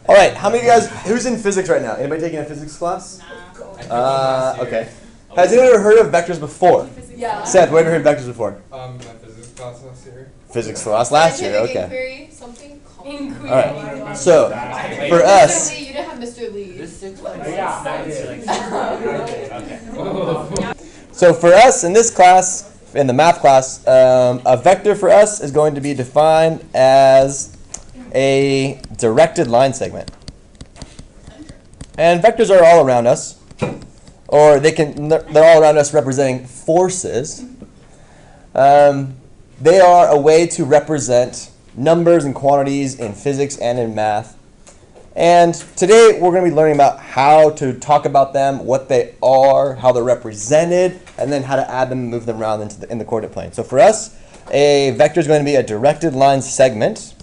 All right, how many of you guys, who's in physics right now? Anybody taking a physics class? Okay. Has anyone ever heard of vectors before? Yeah. Seth, where have you heard of vectors before? My physics class last year. Physics class last year, okay. Inquiry, something called. All right, so for us, Mr. Lee, you didn't have Mr. Lee. so for us in this class, in the math class, a vector for us is going to be defined as a directed line segment. And vectors are all around us, or they're all around us representing forces. They are a way to represent numbers and quantities in physics and in math. And today we're going to be learning about how to talk about them, what they are, how they're represented, and then how to add them and move them around in the coordinate plane. So for us, a vector is going to be a directed line segment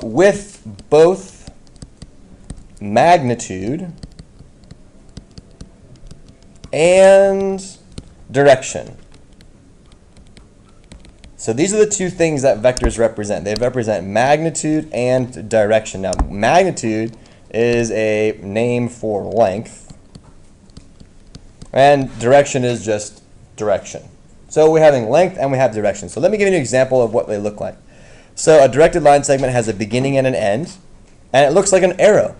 with both magnitude and direction. So these are the two things that vectors represent. They represent magnitude and direction. Now, magnitude is a name for length, and direction is just direction. So we're having length and we have direction. So let me give you an example of what they look like. So a directed line segment has a beginning and an end, and it looks like an arrow.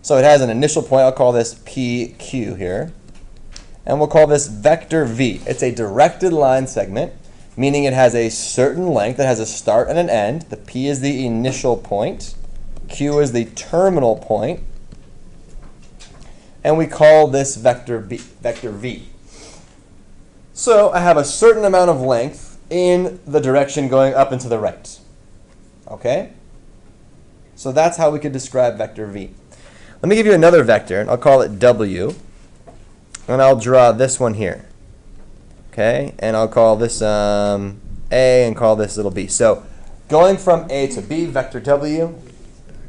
So it has an initial point. I'll call this PQ here, and we'll call this vector V. It's a directed line segment, meaning it has a certain length. It has a start and an end. The P is the initial point. Q is the terminal point. And we call this vector V. So I have a certain amount of length in the direction going up and to the right. Okay? So that's how we could describe vector V. Let me give you another vector, and I'll call it W. And I'll draw this one here. Okay, and I'll call this A and call this little b. So going from A to B, vector W,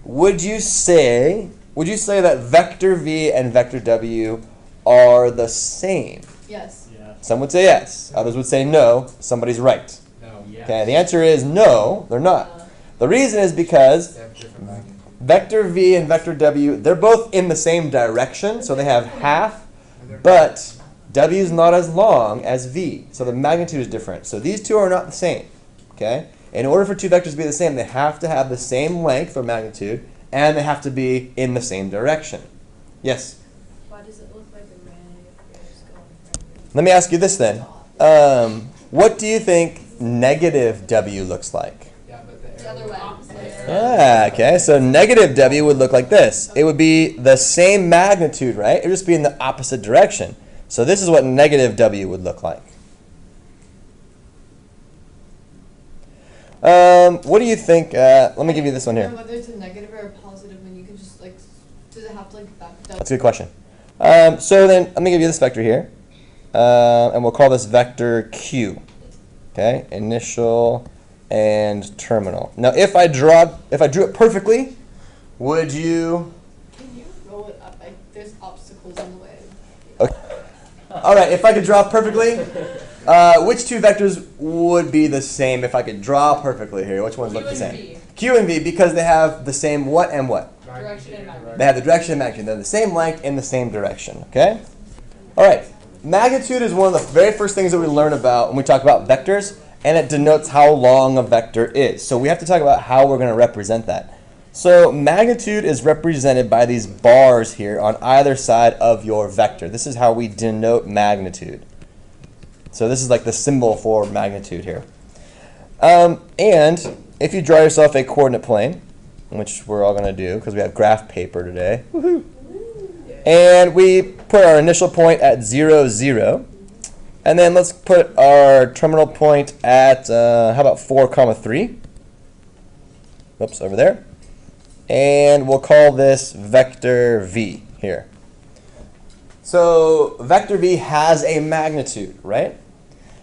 would you say that vector V and vector W are the same? Yes. Yeah. Some would say yes. Others would say no. Somebody's right. No. Yes. Okay, the answer is no, they're not. The reason is because They have different magnitudes. vector V and vector W, they're both in the same direction, so they have half, but W is not as long as V, so the magnitude is different. So these two are not the same. Okay? In order for two vectors to be the same, they have to have the same length or magnitude, and they have to be in the same direction. Yes? Why does it look like a ray if it's going Let me ask you this then. What do you think negative W looks like? Yeah, but the other way? Ah, okay, so negative W would look like this. It would be the same magnitude, right? It would just be in the opposite direction. So this is what negative W would look like. What do you think? Let me give you this one here. Whether it's a negative or a positive, when you can just like, does it have to like back down? That's a good question. So then let me give you this vector here. And we'll call this vector Q. Okay, initial and terminal. Now if I drew it perfectly, would you? Can you roll it up? There's obstacles in the way. Okay. All right, if I could draw perfectly, which two vectors would be the same if I could draw perfectly here? Which ones look the same? Q and V, because they have the same what and what? Direction and magnitude. They have the direction and magnitude. They're the same length in the same direction, okay? All right, magnitude is one of the very first things that we learn about when we talk about vectors, and it denotes how long a vector is. So we have to talk about how we're going to represent that. So magnitude is represented by these bars here on either side of your vector. This is how we denote magnitude. So this is like the symbol for magnitude here. And if you draw yourself a coordinate plane, which we're all going to do because we have graph paper today, woohoo! And we put our initial point at 0, 0. And then let's put our terminal point at, how about 4, 3? Oops, over there. And we'll call this vector V here. So vector V has a magnitude, right?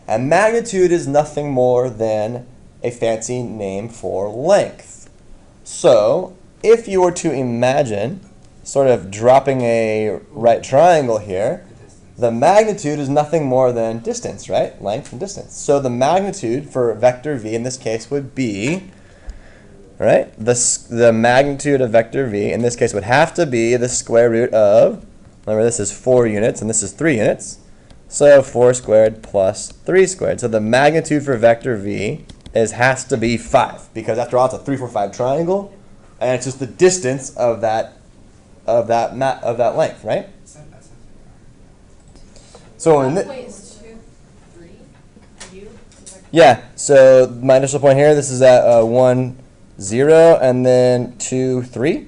And magnitude is nothing more than a fancy name for length. So if you were to imagine sort of dropping a right triangle here, the magnitude is nothing more than distance, right? Length and distance. So the magnitude for vector V in this case would be right? The magnitude of vector v, in this case, would have to be the square root of, remember this is 4 units and this is 3 units, so 4 squared plus 3 squared. So the magnitude for vector v has to be 5, because after all, it's a 3, 4, 5 triangle, and it's just the distance of that length, right? So in Wait, is 2, 3? You? yeah, so my initial point here, this is at 1, 0, and then 2, 3.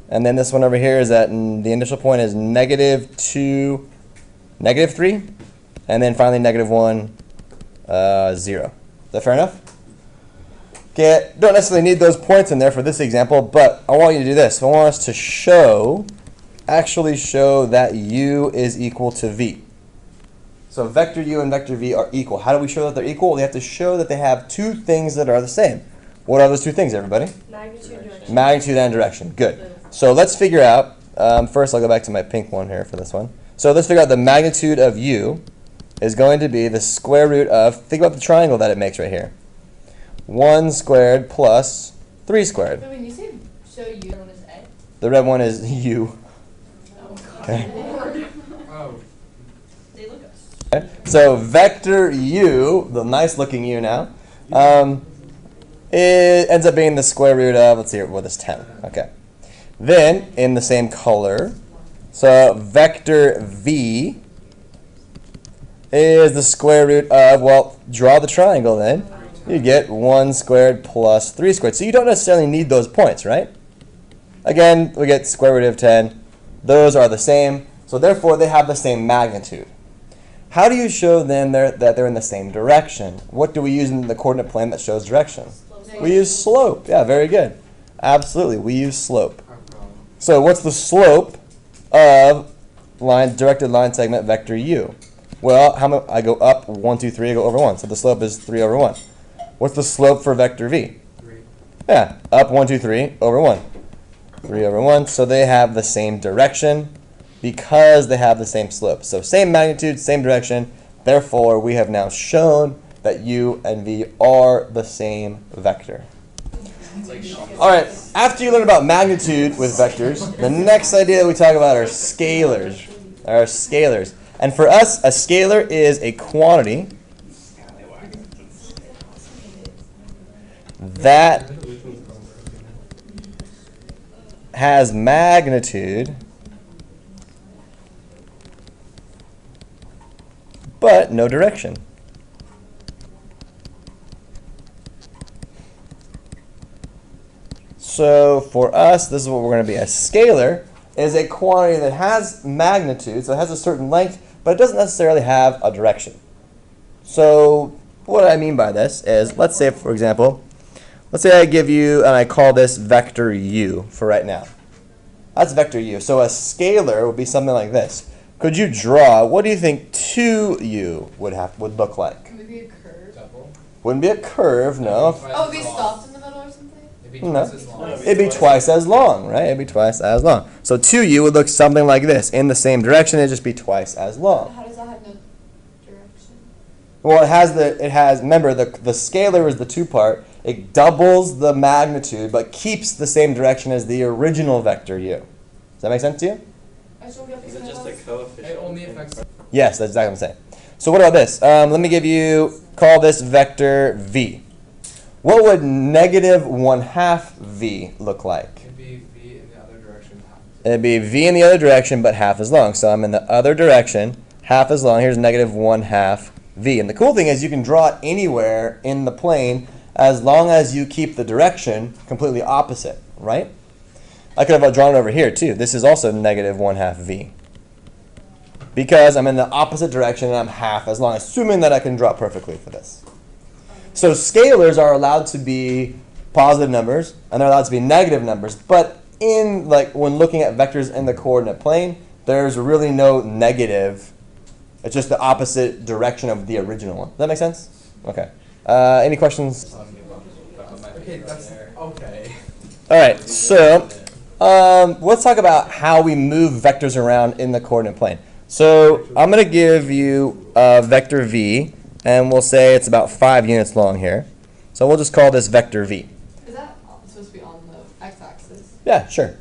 And then this one over here is at, the initial point is negative 2, negative 3. And then finally negative 1, 0. Is that fair enough? Okay, don't necessarily need those points in there for this example, but I want you to do this. I want us to actually show that u is equal to v. So vector u and vector v are equal. How do we show that they're equal? We have to show that they have two things that are the same. What are those two things, everybody? Magnitude, direction. Magnitude and direction. Good. So let's figure out, first I'll go back to my pink one here for this one. So let's figure out the magnitude of u is going to be the square root of, think about the triangle that it makes right here. 1 squared plus 3 squared. But when you say show you, what is A? The red one is u. Oh, God. Okay. Oh, They look us. Okay. So vector u, the nice looking u now, it ends up being the square root of, let's see, what is 10? Okay. Then, in the same color, so vector v is the square root of, well, draw the triangle then. You get 1 squared plus 3 squared. So you don't necessarily need those points, right? Again, we get square root of 10. Those are the same. So therefore, they have the same magnitude. How do you show then that they're in the same direction? What do we use in the coordinate plane that shows direction? We use slope. Yeah, very good. Absolutely, we use slope. So what's the slope of directed line segment vector u? Well, I go up 1, 2, 3, I go over 1. So the slope is 3 over 1. What's the slope for vector v? 3. Yeah, up 1, 2, 3, over 1. 3 over 1. So they have the same direction because they have the same slope. So same magnitude, same direction. Therefore, we have now shown that u and v are the same vector. All right, after you learn about magnitude with vectors, the next idea that we talk about are scalars. And for us, a scalar is a quantity that has magnitude but no direction. So for us, this is what we're going to be. A scalar is a quantity that has magnitude, so it has a certain length, but it doesn't necessarily have a direction. So what I mean by this is, let's say, for example, let's say I give you, and I call this vector u for right now. That's vector u. So a scalar would be something like this. Could you draw, what do you think 2u would look like? Could it be a curve? Double. Wouldn't be a curve, no. Oh, it'd be stopped in the middle or something? It'd be No. twice as long. It'd be twice as long, right? It'd be twice as long. So 2u would look something like this. In the same direction, it'd just be twice as long. How does that have no direction? Well, remember, the scalar is the two-part. It doubles the magnitude, but keeps the same direction as the original vector u. Does that make sense to you? I just don't get Is the it just a symbols. coefficient? It only affects. Yes, that's exactly what I'm saying. So what about this? Let me call this vector v. What would negative 1/2 v look like? It'd be v in the other direction. It'd be v in the other direction, but half as long. So I'm in the other direction, half as long. Here's negative 1/2 v. And the cool thing is you can draw it anywhere in the plane as long as you keep the direction completely opposite, right? I could have drawn it over here too. This is also negative 1/2 v. Because I'm in the opposite direction and I'm half as long, assuming that I can draw perfectly for this. So scalars are allowed to be positive numbers and they're allowed to be negative numbers, but when looking at vectors in the coordinate plane, there's really no negative. It's just the opposite direction of the original one. Does that make sense? Okay. Any questions? Okay, that's okay. All right. So let's talk about how we move vectors around in the coordinate plane. So I'm going to give you vector v, and we'll say it's about 5 units long here. So we'll just call this vector v. Is Yeah, sure.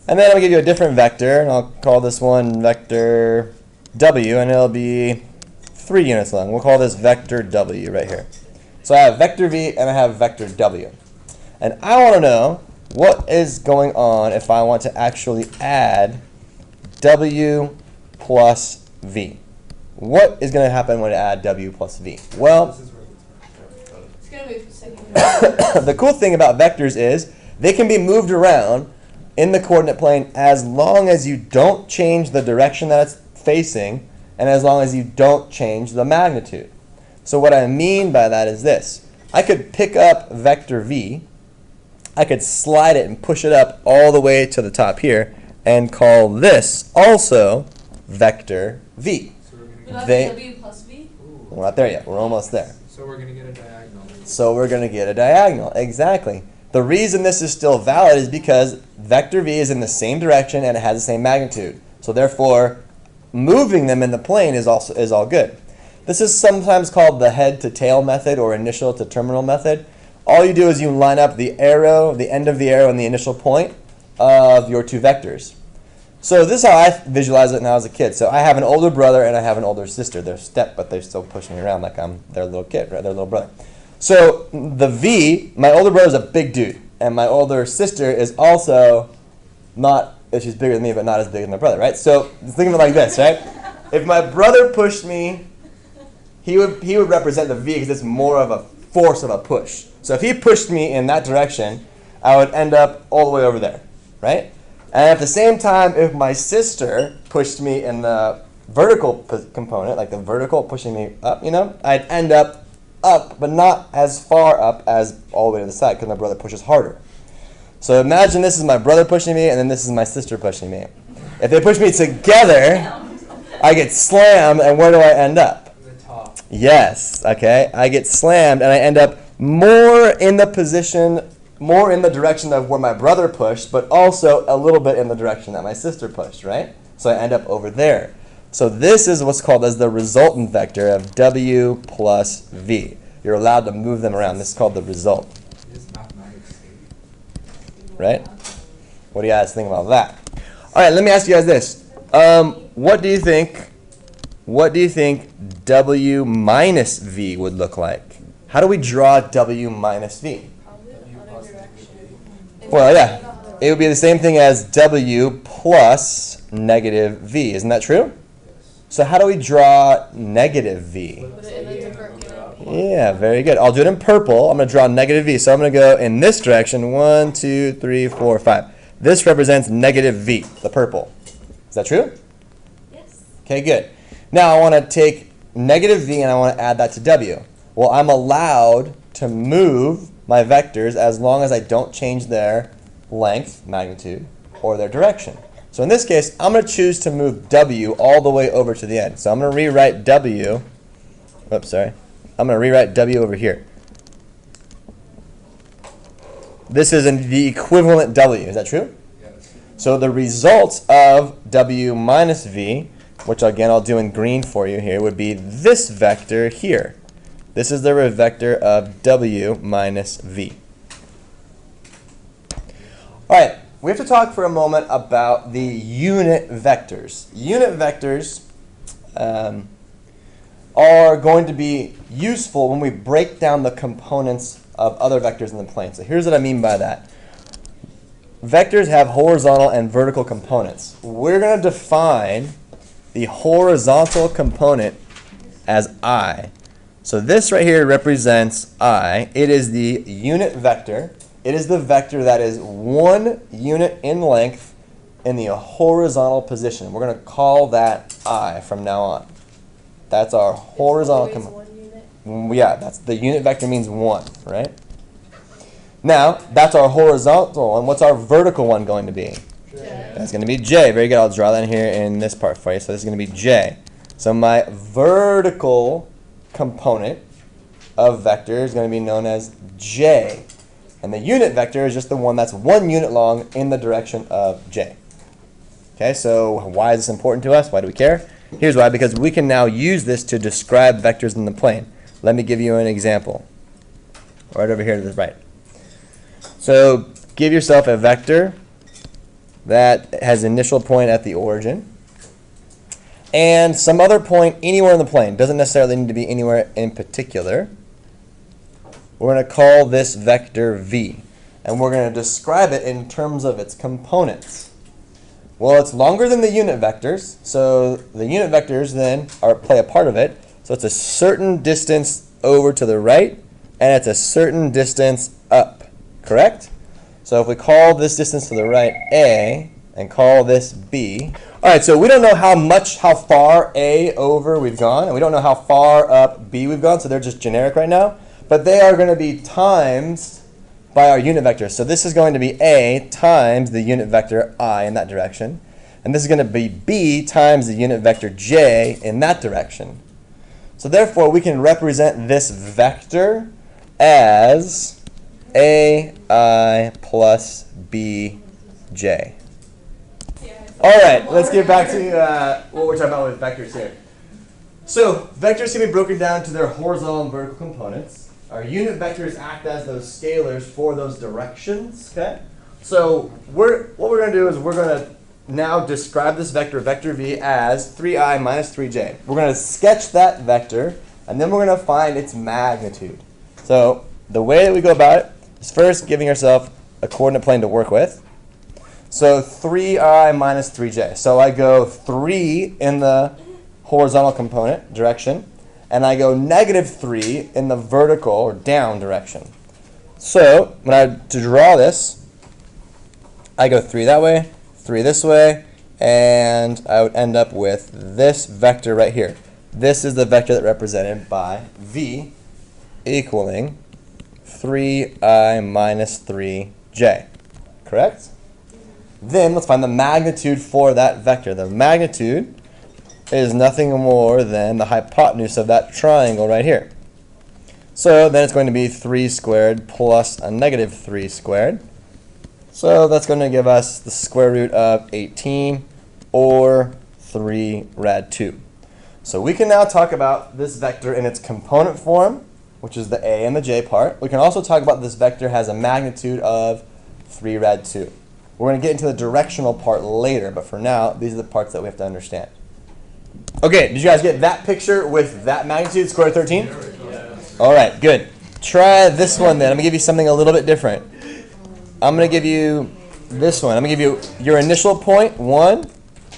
And then I'll give you a different vector, and I'll call this one vector W, and it'll be 3 units long. We'll call this vector W right here. So I have vector V and I have vector W. And I want to know what is going on if I want to actually add W plus V. What is going to happen when I add W plus V? Well, It's gonna be second. the cool thing about vectors is they can be moved around in the coordinate plane as long as you don't change the direction that it's facing and as long as you don't change the magnitude. So what I mean by that is this. I could pick up vector V, I could slide it and push it up all the way to the top here and call this also vector V. So we're Would gonna that They- be W plus V? We're not there yet. We're almost there. so we're gonna get a diagonal. So we're going to get a diagonal. Exactly. The reason this is still valid is because vector V is in the same direction and it has the same magnitude. So therefore, moving them in the plane is all good. This is sometimes called the head to tail method or initial to terminal method. All you do is you line up the arrow, the end of the arrow, and the initial point of your 2 vectors. So this is how I visualize it when I was a kid. So I have an older brother and I have an older sister. They're step, but they still push me around like I'm their little kid, right? Their little brother. So the V, my older brother is a big dude, and my older sister is also not, she's bigger than me, but not as big as my brother, right? So think of it like this, right? If my brother pushed me, he would represent the V because it's more of a force of a push. So if he pushed me in that direction, I would end up all the way over there, right? And at the same time, if my sister pushed me in the vertical component, like the vertical pushing me up, you know, I'd end up, but not as far up as all the way to the side because my brother pushes harder. So imagine this is my brother pushing me and then this is my sister pushing me. If they push me together, I get slammed, and where do I end up? The top. Yes, okay. I get slammed and I end up more in the position, more in the direction of where my brother pushed, but also a little bit in the direction that my sister pushed, right? So I end up over there. So this is what's called as the resultant vector of W plus V. You're allowed to move them around. This is called the result, Is mathematics right? What do you guys think about that? All right, let me ask you guys this. What do you think W minus V would look like? How do we draw W minus V? Probably the other direction. Well, yeah. It would be the same thing as W plus negative V. Isn't that true? So how do we draw negative V? Put it in a different Yeah, very good. I'll do it in purple. I'm going to draw negative V. So I'm going to go in this direction. 1, 2, 3, 4, 5. This represents negative V, the purple. Is that true? Yes. Okay, good. Now I want to take negative V and I want to add that to W. Well, I'm allowed to move my vectors as long as I don't change their length, magnitude, or their direction. So in this case, I'm going to choose to move W all the way over to the end. So I'm going to rewrite W. Oops, sorry. I'm going to rewrite W over here. This is the equivalent W. Is that true? Yes. So the result of W minus V, which again I'll do in green for you here, would be this vector here. This is the vector of W minus V. All right. We have to talk for a moment about the unit vectors. Unit vectors are going to be useful when we break down the components of other vectors in the plane. So here's what I mean by that. Vectors have horizontal and vertical components. We're going to define the horizontal component as I. So this right here represents I. It is the unit vector. It is the vector that is 1 unit in length in the horizontal position. We're going to call that I from now on. That's our horizontal component. Yeah, that's the unit vector means 1, right? Now, that's our horizontal one. What's our vertical one going to be? J. That's going to be J. Very good. I'll draw that in here in this part for you. So this is going to be J. So my vertical component of vector is going to be known as J. And the unit vector is just the one that's 1 unit long in the direction of J. Okay, so why is this important to us? Why do we care? Here's why. Because we can now use this to describe vectors in the plane. Let me give you an example. Right over here to the right. So give yourself a vector that has initial point at the origin and some other point anywhere in the plane. Doesn't necessarily need to be anywhere in particular. We're going to call this vector v, and we're going to describe it in terms of its components. Well, it's longer than the unit vectors, so the unit vectors then play a part of it. So it's a certain distance over to the right, and it's a certain distance up, correct? So if we call this distance to the right a, and call this b. All right, so we don't know how far a over we've gone, and we don't know how far up b we've gone, so they're just generic right now. But they are going to be times by our unit vector. So this is going to be a times the unit vector I in that direction. And this is going to be b times the unit vector j in that direction. So therefore, we can represent this vector as ai plus bj. All right, let's get back to what we're talking about with vectors here. So vectors can be broken down to their horizontal and vertical components. Our unit vectors act as those scalars for those directions. Okay. So what we're going to do is we're going to now describe this vector, vector v, as 3i minus 3j. We're going to sketch that vector, and then we're going to find its magnitude. So the way that we go about it is first giving ourselves a coordinate plane to work with. So 3i minus 3j. So I go 3 in the horizontal component direction, and I go negative 3 in the vertical or down direction. So to draw this, I go 3 that way, 3 this way, and I would end up with this vector right here. This is the vector that represented by v equaling 3i minus 3j. Correct? Then let's find the magnitude for that vector. The magnitude is nothing more than the hypotenuse of that triangle right here. So then it's going to be 3 squared plus a negative 3 squared. So that's going to give us the square root of 18 or 3 rad 2. So we can now talk about this vector in its component form, which is the a and the j part. We can also talk about this vector has a magnitude of 3 rad 2. We're going to get into the directional part later, but for now, these are the parts that we have to understand. Okay, did you guys get that picture with that magnitude, square root 13? Yes. All right, good. Try this one then. I'm going to give you something a little bit different. I'm going to give you this one. I'm going to give you your initial point, 1,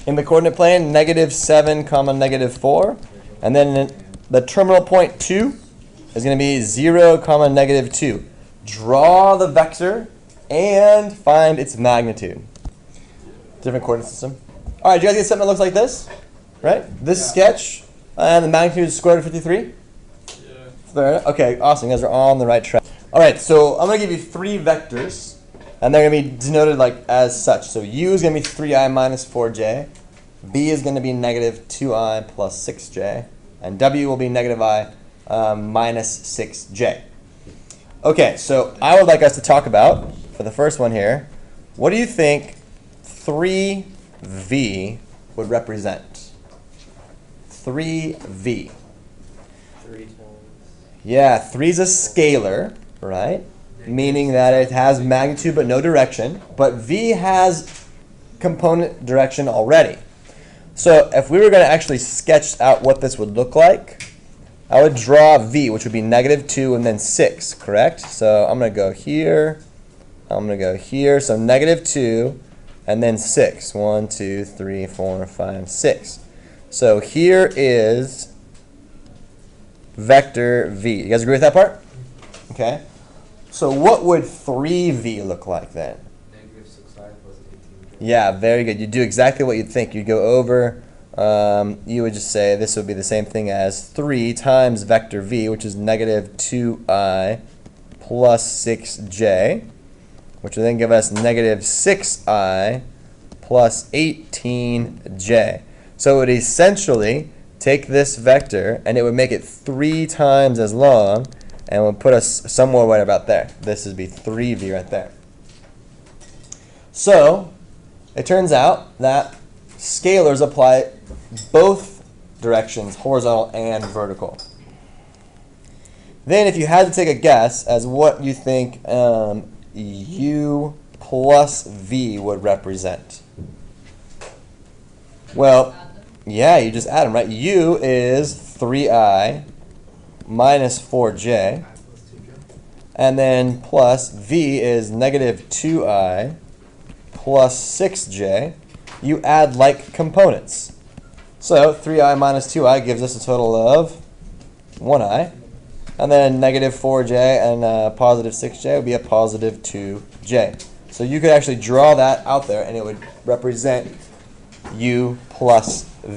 in the coordinate plane, negative 7, comma, negative 4. And then the terminal point, 2, is going to be 0, comma, negative 2. Draw the vector and find its magnitude. Different coordinate system. All right, do you guys get something that looks like this? Right? This sketch, and the magnitude is square root of 53? Yeah. Okay, awesome. You guys are on the right track. All right, so I'm going to give you 3 vectors, and they're going to be denoted like as such. So u is going to be 3i minus 4j, b is going to be negative 2i plus 6j, and w will be negative I minus 6j. Okay, so I would like us to talk about, for the first one here, what do you think 3v would represent? 3v. 3 times. Yeah, 3 is a scalar, right? Meaning that it has magnitude but no direction. But v has component direction already. So if we were going to actually sketch out what this would look like, I would draw v, which would be negative 2 and then 6, correct? So I'm going to go here. I'm going to go here. So negative 2 and then 6. 1, 2, 3, 4, 5, 6. So here is vector v. You guys agree with that part? Okay. So what would 3v look like then? Negative 6i plus 18. Yeah, very good. You do exactly what you'd think. You'd go over, you would just say this would be the same thing as 3 times vector v, which is negative 2i plus 6j, which will then give us negative 6i plus 18j. So it would essentially take this vector, and it would make it 3 times as long, and would put us somewhere right about there. This would be 3v right there. So it turns out that scalars apply both directions, horizontal and vertical. Then if you had to take a guess as what you think u plus v would represent? Well, Add them. yeah, you just add them, right? U is 3i minus 4j, and then plus v is negative 2i plus 6j. You add like components. So 3i minus 2i gives us a total of 1i. And then negative 4j and positive 6j would be a positive 2j. So you could actually draw that out there and it would represent u plus v.